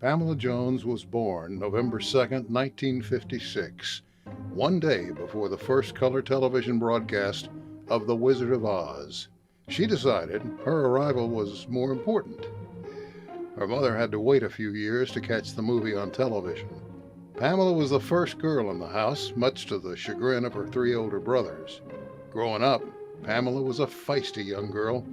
Pamela Jones was born November 2nd, 1956, one day before the first color television broadcast of The Wizard of Oz. She decided her arrival was more important. Her mother had to wait a few years to catch the movie on television. Pamela was the first girl in the house, much to the chagrin of her three older brothers. Growing up, Pamela was a feisty young girl.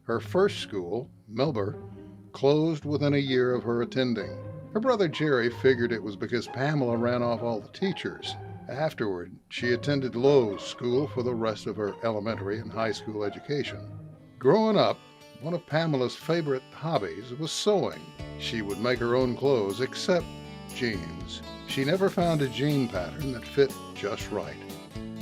Her first school, Melbourne, closed within a year of her attending. Her brother Jerry figured it was because Pamela ran off all the teachers. Afterward, she attended Lowe's School for the rest of her elementary and high school education. Growing up, one of Pamela's favorite hobbies was sewing. She would make her own clothes, except jeans. She never found a jean pattern that fit just right.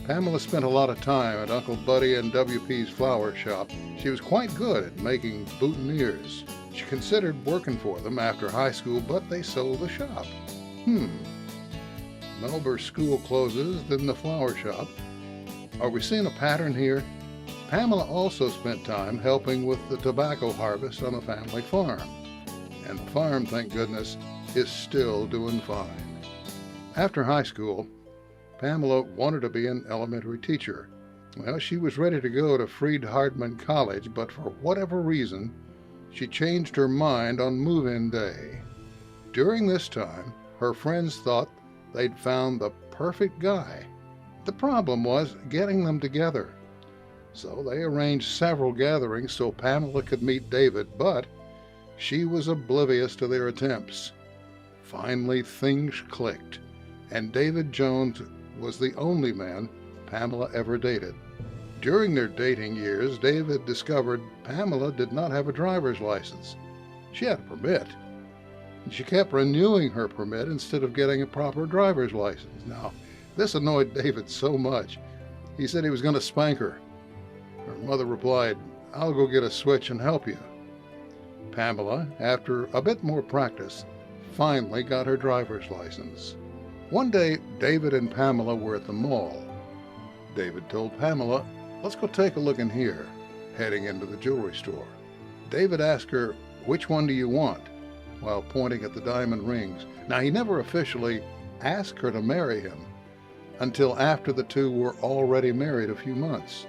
Pamela spent a lot of time at Uncle Buddy and W.P.'s flower shop. She was quite good at making boutonnieres. She considered working for them after high school, but they sold the shop. Melbourne school closes, then the flower shop. Are we seeing a pattern here? Pamela also spent time helping with the tobacco harvest on the family farm. And the farm, thank goodness, is still doing fine. After high school, Pamela wanted to be an elementary teacher. Well, she was ready to go to Freed-Hardeman College, but for whatever reason, she changed her mind on move-in day. During this time, her friends thought they'd found the perfect guy. The problem was getting them together. So they arranged several gatherings so Pamela could meet David, but she was oblivious to their attempts. Finally, things clicked, and David Jones was the only man Pamela ever dated. During their dating years, David discovered Pamela did not have a driver's license. She had a permit, and she kept renewing her permit instead of getting a proper driver's license. Now, this annoyed David so much, he said he was going to spank her. Her mother replied, "I'll go get a switch and help you." Pamela, after a bit more practice, finally got her driver's license. One day, David and Pamela were at the mall. David told Pamela, "Let's go take a look in here," heading into the jewelry store. David asked her, "Which one do you want?" while pointing at the diamond rings. Now, he never officially asked her to marry him until after the two were already married a few months.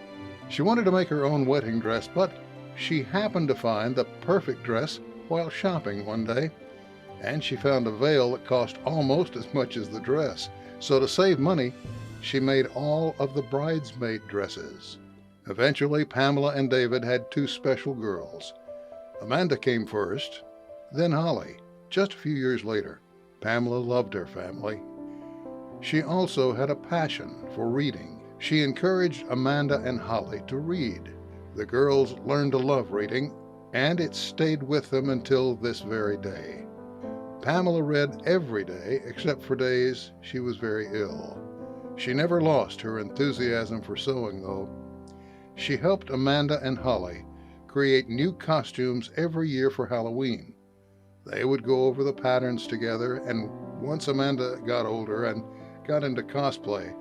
She wanted to make her own wedding dress, but she happened to find the perfect dress while shopping one day, and she found a veil that cost almost as much as the dress. So to save money, she made all of the bridesmaid dresses. Eventually, Pamela and David had two special girls. Amanda came first, then Holly, just a few years later. Pamela loved her family. She also had a passion for reading. She encouraged Amanda and Holly to read. The girls learned to love reading, and it stayed with them until this very day. Pamela read every day except for days she was very ill. She never lost her enthusiasm for sewing, though. She helped Amanda and Holly create new costumes every year for Halloween. They would go over the patterns together, and once Amanda got older and got into cosplay,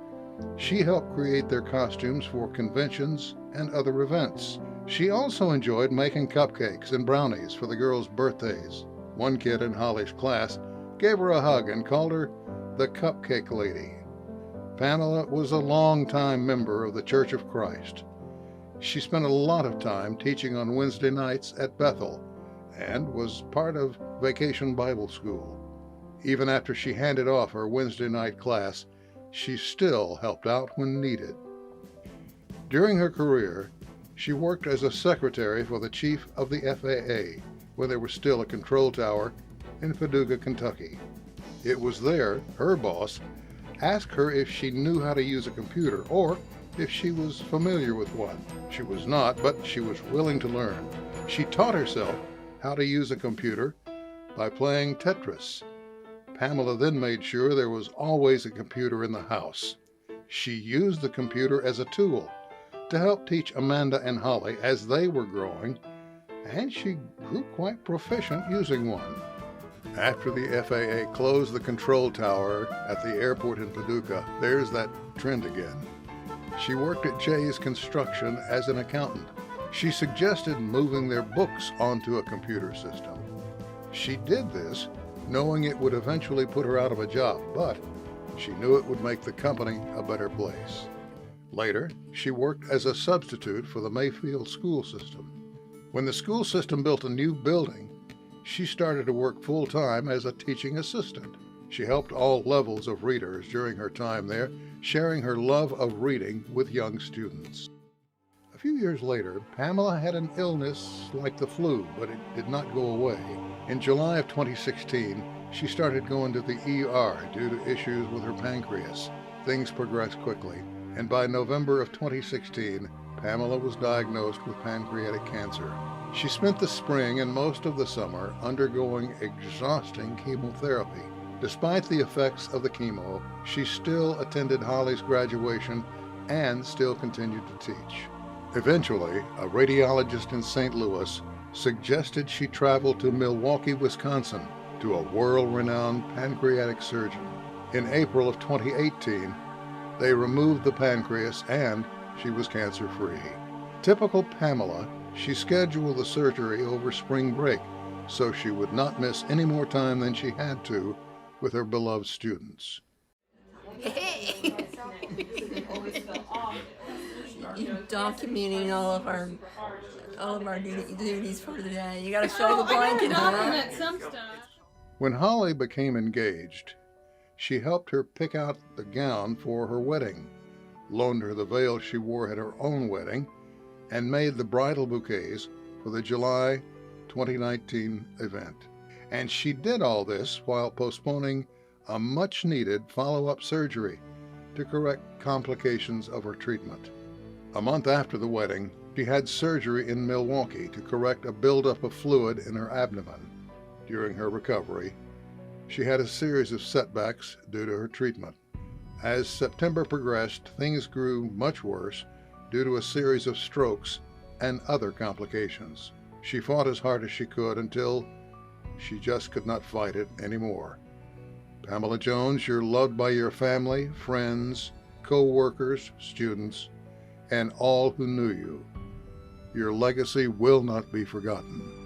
she helped create their costumes for conventions and other events. She also enjoyed making cupcakes and brownies for the girls' birthdays. One kid in Holly's class gave her a hug and called her the Cupcake Lady. Pamela was a long-time member of the Church of Christ. She spent a lot of time teaching on Wednesday nights at Bethel and was part of Vacation Bible School. Even after she handed off her Wednesday night class, she still helped out when needed. During her career, she worked as a secretary for the chief of the FAA when there was still a control tower in Paducah, Kentucky. It was there her boss asked her if she knew how to use a computer or if she was familiar with one. She was not, but she was willing to learn. She taught herself how to use a computer by playing Tetris. Pamela then made sure there was always a computer in the house. She used the computer as a tool to help teach Amanda and Holly as they were growing, and she grew quite proficient using one. After the FAA closed the control tower at the airport in Paducah, there's that trend again. She worked at Jay's Construction as an accountant. She suggested moving their books onto a computer system. She did this knowing it would eventually put her out of a job, but she knew it would make the company a better place. Later, she worked as a substitute for the Mayfield school system. When the school system built a new building, she started to work full-time as a teaching assistant. She helped all levels of readers during her time there, sharing her love of reading with young students. A few years later, Pamela had an illness like the flu, but it did not go away. In July of 2016, she started going to the ER due to issues with her pancreas. Things progressed quickly, and by November of 2016, Pamela was diagnosed with pancreatic cancer. She spent the spring and most of the summer undergoing exhausting chemotherapy. Despite the effects of the chemo, she still attended Holly's graduation and still continued to teach. Eventually, a radiologist in St. Louis suggested she travel to Milwaukee, Wisconsin, to a world-renowned pancreatic surgeon. In April of 2018, they removed the pancreas and she was cancer-free. Typical Pamela, she scheduled the surgery over spring break so she would not miss any more time than she had to with her beloved students. Hey! You're documenting all of our duties for the day. You gotta show the blanket, huh? Some stuff. When Holly became engaged, she helped her pick out the gown for her wedding, loaned her the veil she wore at her own wedding, and made the bridal bouquets for the July 2019 event. And she did all this while postponing a much-needed follow-up surgery to correct complications of her treatment. A month after the wedding, she had surgery in Milwaukee to correct a buildup of fluid in her abdomen. During her recovery, she had a series of setbacks due to her treatment. As September progressed, things grew much worse due to a series of strokes and other complications. She fought as hard as she could until she just could not fight it anymore. Pamela Jones, you're loved by your family, friends, co-workers, students, and all who knew you. Your legacy will not be forgotten.